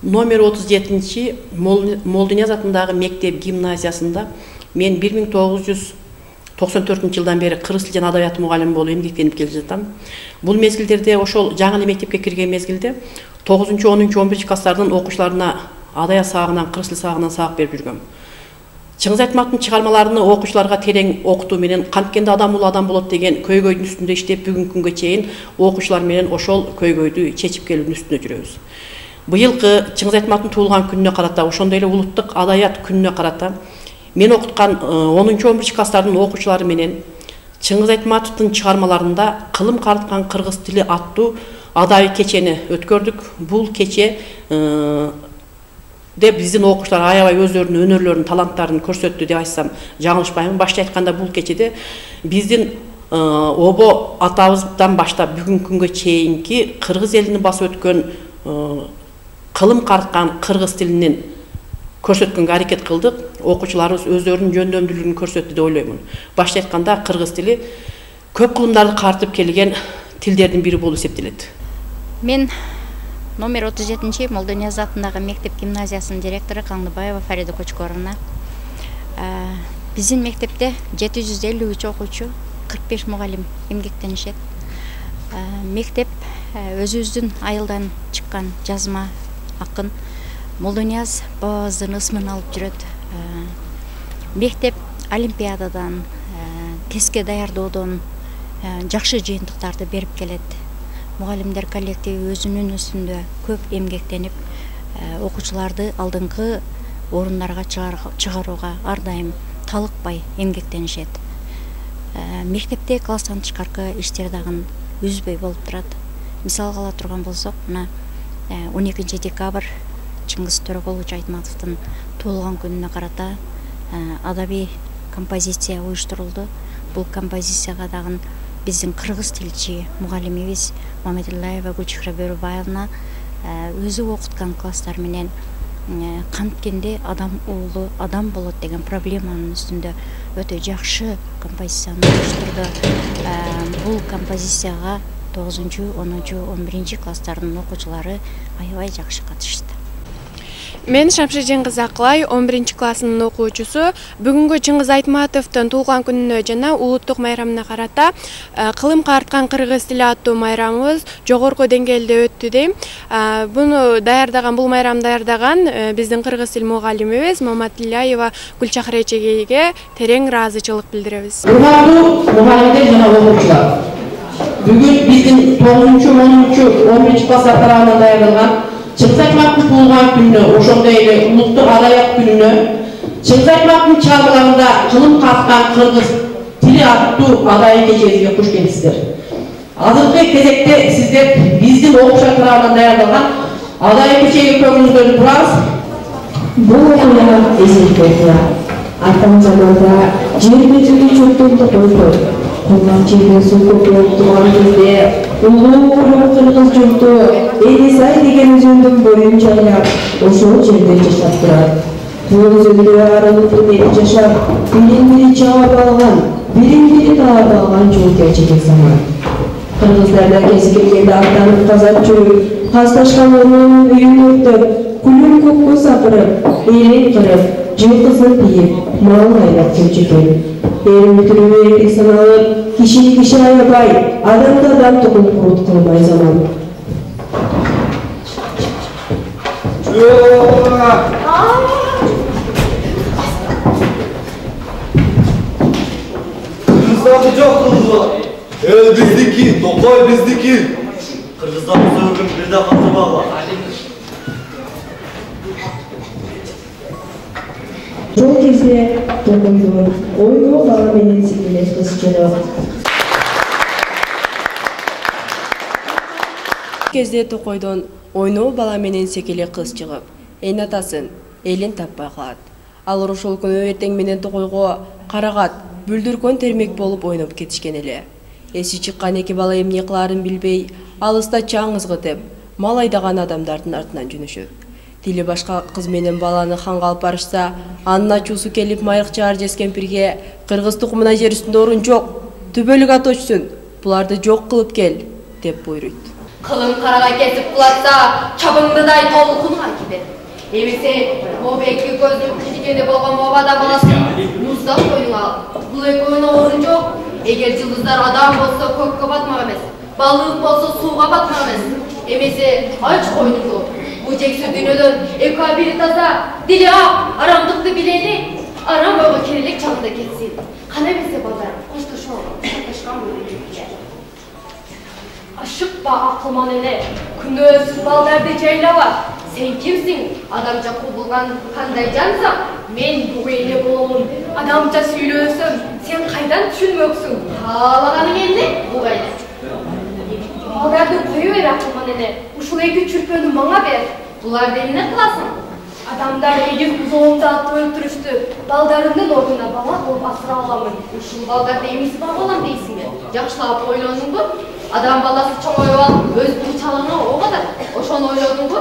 Номер 37 Молдынияз атындағы мектеп гимназиясында мен 1994 жылдан бері кыргыз тили жана адабияты мугалими болуп эмгектенип келе жатам. Бул мезгилдерде ошол жаңы эле мектепке кирген мезгилде 9-10-11 класстардын окуучуларына адабият сабагынан кыргыз тили сабагынан сабак берип жүргөм. Чыңгыз Айтматовдун чыгармаларын окуучуларга терең окутуу менен канткенде адам улуу адам болот деген көйгөйдүн үстүндө иштеп бүгүнкү күнгө чейин окуучулар менен ошол көйгөйдү чечип келүүнүн үстүндө жүрөбүз. Быйылкы Чыңгыз Айтматовдун туулган күнүнө карата, ошондой эле улуттук адабият күнүнө карата мен окуткан 10-11 класстардын окуучулары менен Чыңгыз Айтматовдун чыгармаларында кылым карыткан кыргыз тили аттуу адабий кечени өткөрдүк. Бул кече деп биздин окуучулар аябай өздөрүнүн өнөрлөрүнүн таланттарын көрсөттү деп айтсам жаңылышпаймын. Башта айтканда бул кечеде биздин обо атабыздан баштап бүгүнкү күнгө чейинки кыргыз элини басып өткөн кылым карыткан кыргыз тилинин көрсөткөнгө аракет кылдык. Окуучуларыбыз өздөрүнүн жөндөмдүүлүгүн көрсөттү деп ойлоймун. Башта айтканда кыргыз тили көп кылымдарды картып келген тилдердин бири болуп эсептелет. Мен номер 37 Молдынияз атындагы мектеп гимназиясынын директору Каңдыбаева Фарида Кочкоровна. Биздин мектепте 753 окуучу, 45 мугалим эмгектенишет. Мектеп өзүбүздүн айылдан чыккан жазма акын Молдынияз бабабыздын ысмын алып жүрөт. Мектеп олимпиададан, тестке даярдоодон жакшы жыйынтыктарды берип келет. Мугалимдер коллективи өзүнүн үстүндө көп эмгектенип, окуучуларды алдыңкы орундарга чыгарууга ар дайым талыкпай эмгектенишет. Мектепте класстан тышкаркы иштер дагы үзбөй болуп турат. Мисалга ала турган болсок, мына 12 декабрь Чыңгыз Төрөкулович Айтматовдун туулган күнүнө карата адабий композиция уюштурулду. Бул композицияга дагы биздин кыргыз тилчи мугалимибиз Мамедуллаева Гүлчехре Бөрүбаевна өзү окуткан класстар менен канткенде адам уулу адам болот деген проблеманын үстүндө өтө жакшы композицияны уюштурду. Бул композицияга 9-10-11 класстардын окуучулары аябай жакшы катышты. Мен Шамшидин кызы Акылай, 11 классынын окуучусу. Бүгүнгү Чыңгыз Айтматовдун туулган күнүнө жана улуттук майрамына карата кылым карыткан кыргыз тили аттуу майрамыбыз жогорку деңгээлде өттү дейм. Буну даярдаган, бул майрамды даярдаган биздин кыргыз тил мугалимибиз Маматилляева Гүлчахре эчегейге терең ыраазычылык билдиребиз. Урматтуу мугалимдер жана окуучулар, бүгүн биздин 9-10-11 класстар тарабынан даярдалган Чыңгыз Айтматовдун туулган күнүнө, ошондой эле улуттук адабият күнүнө Чыңгыз Айтматовдун чыгармаларында кылым карыткан кыргыз тили аттуу адабий кечеңизге куш келипсиздер. Азыркы кезекте сиздер биздин окуучулар тарабынан даярдалган адабий кечеңиге көңүлүңүздөрдү бурабыз. Бул окуя эсептик окуя. Артан заманда жер бетинде чөптөрдү койгон, курган жерде суу көп болуп турган кезде улуу кыргыз журту Элисай деген өзөндүн боюн жайлап, ошол жерде жашап турат. Бул өзөндө аралыктуу эл жашап, билим-бири чаап алган, билим-бири таап алган жол кечек заман. Кыргыздарда кез келгенде аттанып казап жүрүп, касташкан орнунун үйүн өртөп, күлүн көккө сапырып, элин кырып, жылкысын тийип, мал айлап көчүгөн. Эл бүтүрүү эркек саналып, кишини киши аябай, адамды адам тукум курут кылбай заман. Kırgızlardı çok kırgızlar. El bizdeki, Tokay bizdeki. Kırgızlardı sövgün bir de katır bağla. Жол кезде токойдон ойноо бала менен секелеш кыз жана. Кезде токойдон ойноо бала менен секеле кыз чыгып, эң атасын, элин таппай калат. Ал ошол күнү эртең менен токойго карагат, бүлдүркөн термек болуп ойноп кетишкен эле. Эси чыккан эки бала эмне кылаарын билбей, алыста чаң ызгытып, мал айдаган адамдардын артынан жөнөшөт. Тили башка кыз менен баланы ханга алып барышса, анын ачуусу келип майрыкчы аржес кемпирге кыргыз тукумуна жер үстүндө орун жок, түбөлүк ат өчсүн, буларды жок кылып кел деп буйруйт. Kılım karaga kesip kulatsa, çabыңдыдай толкунга кетет. Эмесе, могу эки көздүн кичикенде болгон бабада баласын муздак коюңа ал. Бул экөөнүн орун жок. Эгер жылдыздар адам болсо көккө батмак эмес, балык болсо сууга батмак эмес. Эмесе, ач койдуңду. Бул жексү дүйнөдөн экөө бири таза, дили ак, арамдыкты билели, арам ойго керелек чагында кетсин. Кана эмесе балдар, коштошкан болду. Ашыкпа акылман эле, күнөөсүз балдарды жайлаба. Sen kimsin? Adamca kovulgan kanday cansam, men bu eyle bolamın. Adamca söylüyorsun, sen kaydan düşünmöksün. Halağanın eline bu gayda. Baldardı koyuver akılman ele. Uşul eki çürpönü bana ver. Bular deline kılasın. Adamlar egin uzağımda atı öldürüştü. Baldarının oruna bala olup asıra alamın. Uşul baldar deyimisi bana olan deysin mi? Yaxşılap oylanın bu. Adam balası çoğ oyval, öz bıçalığına o kadar. Oşon oyladın bu.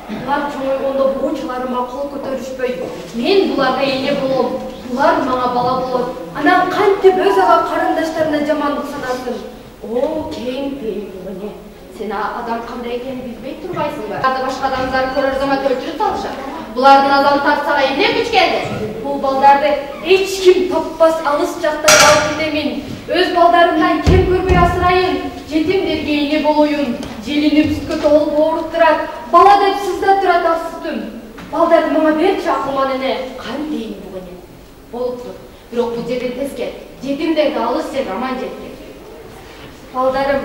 Bular çoğuyғанда буынчыларыма қол көтөрүшпөй. Мен буларга эне болом. Булар мага бала болот. Анан кантип өз ага карындаштарына жамандык санасын. О, кең пейилгине. Сен адам кандай экенин билбей турбайсың ба? Башка адамдар көрөр замат өлтүрүп салышат. Булардын азан тартсага эмне күч келди? Бул балдарды эч ким таппас алыс жактан алып кетемин. Өз балдарымдан кем көрбөй асырайын. Жетимдерге эне болоюн. Желинип сүткө толуп ооруп турат. Бала деп сызда турат ак сүтүм. Балдарды мага берчи акылман эне. Кан дейин бугуне. Болуптур. Бирок бул жерден тескер. Жетимдерди алыс жер аман жеткен. Балдарым,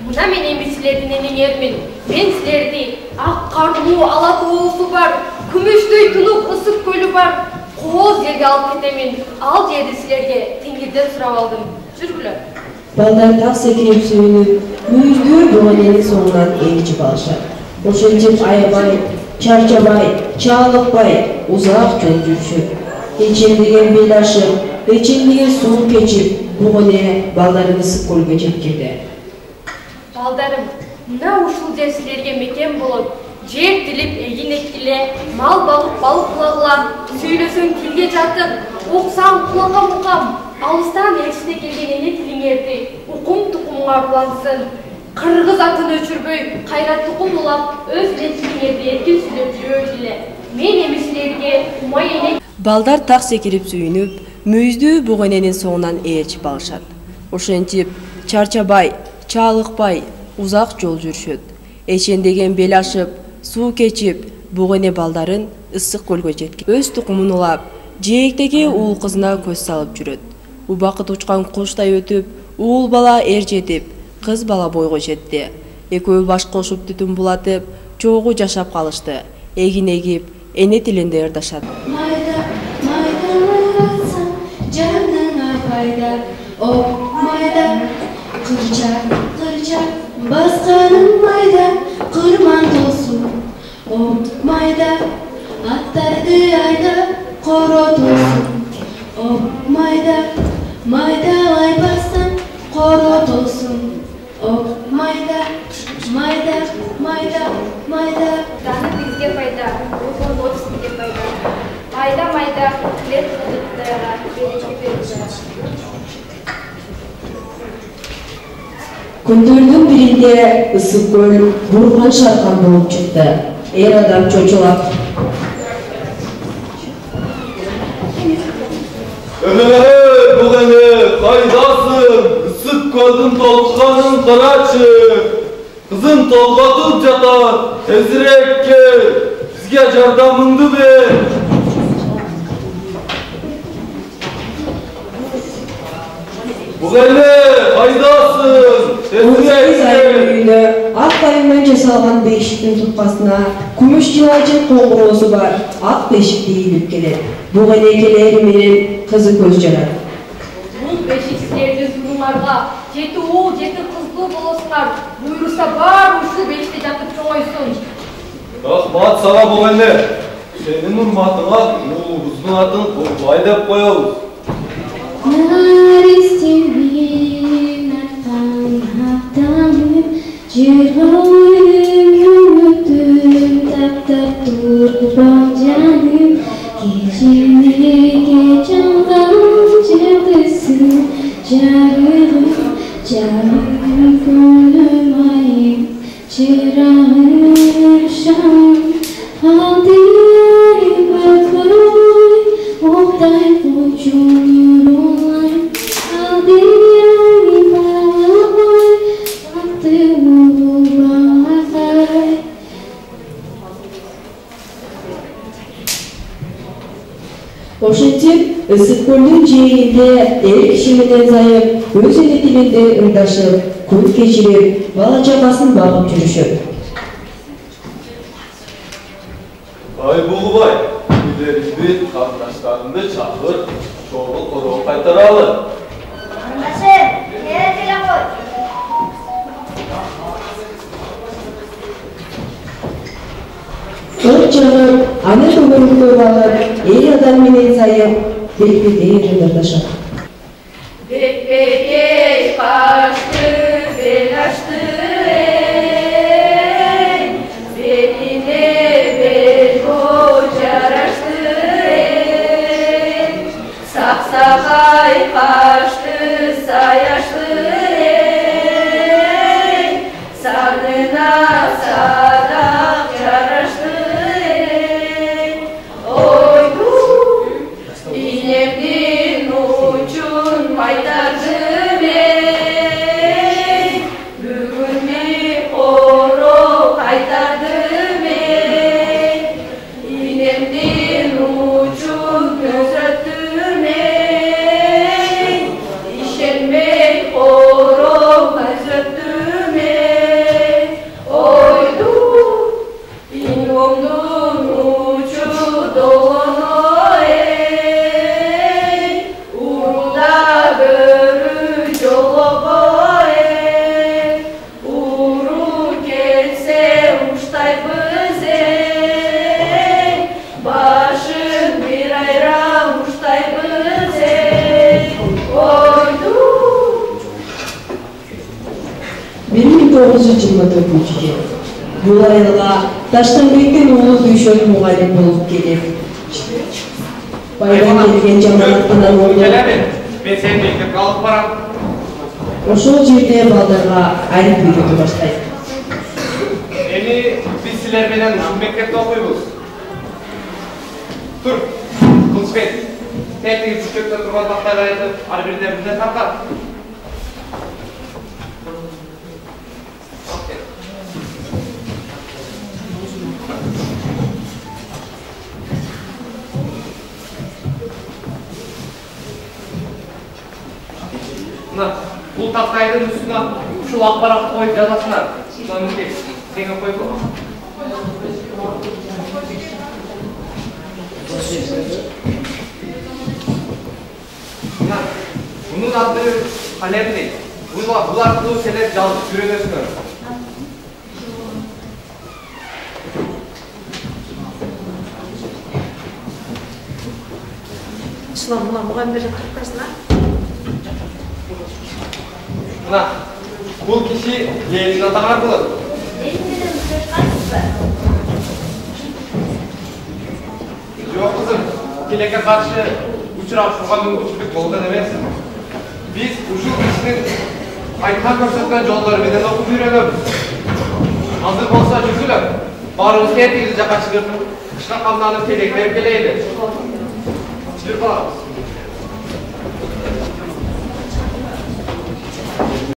мына мен эми силердин энеңермин. Мен силерди ак карлуу ала тоосу бар, күмүштөй тунук ысык көлү бар, кооз жерге алып кетемин. Ал жерди силерге Теңирден сурап алдым. Жүргүлө. Балдар так секирип сүйүнүп, мүйүздүү буганенин соңунан ээрчип алышат. Ошентип аябай, чарчабай, чаалыкпай, узак жол жүрүшөт. Эчемдеген бел ашып, эчемдеген суу кечип, бугане балдарын ысык көлгө жеткирди. Балдарым, мына ушул жер силерге мекен болот. Жер тилип, эгин эккиле, мал багып, балык кылагыла, сүйлөсөң тилге жатып, уксаң кулакка мукам. Алыстан элчине келген эне тилиңерди, укум тукумуңа улансын. Кыргыз атын өчүрбөй, кайрат тукум улап, өз эле тилиңерди эркин сүйлөп жүрөлү. Мен эми силерге умай эне. Балдар так секирип сүйүнүп, мүйүздүү бугененин соңунан ээрчип алышат. Ошентип чарчабай, чаалыкпай, узак жол жүрүшөт. Эчендеген бел ашып, суу кечип, бугене балдарын ысык көлгө жеткирип, өз тукумун улап, жээктеги уул кызына көз салып жүрөт. Убакыт учкан куштай өтүп, уул бала эр жетип, кыз бала бойго жетти. Экөө баш кошуп түтүн булатып, чогуу жашап калышты. Эгин эгип, эне тилинде ырдашат. Майда, майда айтсаң, жаныңа пайда. О, майда, кырчак, кырчак, басканың майда, кырман толсун. О, майда, аттарды айда, коро толсун. О, майда, майдалай бассаң, коро толсун. О, майда, майда, майда, майда. Даны бизге пайда, укун отсизге пайда. Майда, майда, лет кылдыктайга, береке берчи. Күндөрдүн биринде ысык көл бурган шаркан болуп чыкты. Эр адам чочулап. Бугане, кайдасың? Ысык көлдүн толкканын карачы. Кызым толготуп жатат. Тезирээк кел. Бизге жардамыңды бер. Бугане, кайдасың? Тезирээк кел. Ак тайымдан жасалган бешиктин тупкасына күмүш жылажы коңгуроосу бар. Ак бешик ийилип келет. Бугане келери менен кызы көз жарат. Бул бешиктерди зулумарга жети уул, жети кызлуу болосуңар. Буйруса бар ушул бешикте жатып чоңойсун. Рахмат сага бугане. Сенин урматыңа уулубуздун атын Курбай деп коебуз. Canım gönlüm ayım, Ошентип ысык көлдүн жээгинде эр киши менен зайып өз эне тилинде ырдашып, күн кечирип, бала чакасын багып жүрүшөт. Ай Булубай, билеринди, кандаштарымды чакыр, чогуу короо кайтаралы. Кандашым, келе келе кой. От жагып, аны көмөрүктөп алып, эр адам менен зайып, бетпе-бет ырдашат. Бетпе-бет кашты, бел ашты, бетине бел бой жарашты, сак-сакай кашты, саяшты, сарнына садак жарашты. Ойду, инемдин учун кайтарды мен, бүгүн ми коро кайтарды мен, инемдин учун көзөттү мен, ишенбей коро көзөттү мен. Ойду, инемдин учу долоно уруда бөрү жолобо уру келсе уштайбыз башын бир айра уштайбыз ойду. 1924 жыл. Бул айылга Таштанбектин уулу Дүйшөт мугалим болуп келип, байдан келген жаманаттан болду. Мен сени мектепке алып барам. Ошол жерде балдарга алып үйрөтө баштайт. Эми биз силер менен мектепте окуйбуз. Тур, Кылычбек. Тетиги жүктөктө турган тактайга айтып, ар бирден таркат. Бул тактайдын үстүнө ушул акбаратты коюп жазасыңар. Сонун теңе коюп. Мунун аты калемдей. Бул аркылуу силер жазып үйрөнөсүңөр. Ислам, мына мугалимдер жатып барсың, а? Мына, бул киши Ленин атаган аркылуу. Ленин менен сүйлөшкансызбы? Жок кызым, тилекке каршы учурашууга мүмкүнчүлүк болгон эмес. Биз ушул кишинин айткан көрсөткөн жолдору менен окуп үйрөнөбүз. Азыр болсо жүзүлөп, баарыбыз тетиги жака чыгып, кышка камданып телектерип келейли. Жүрүп барабыз.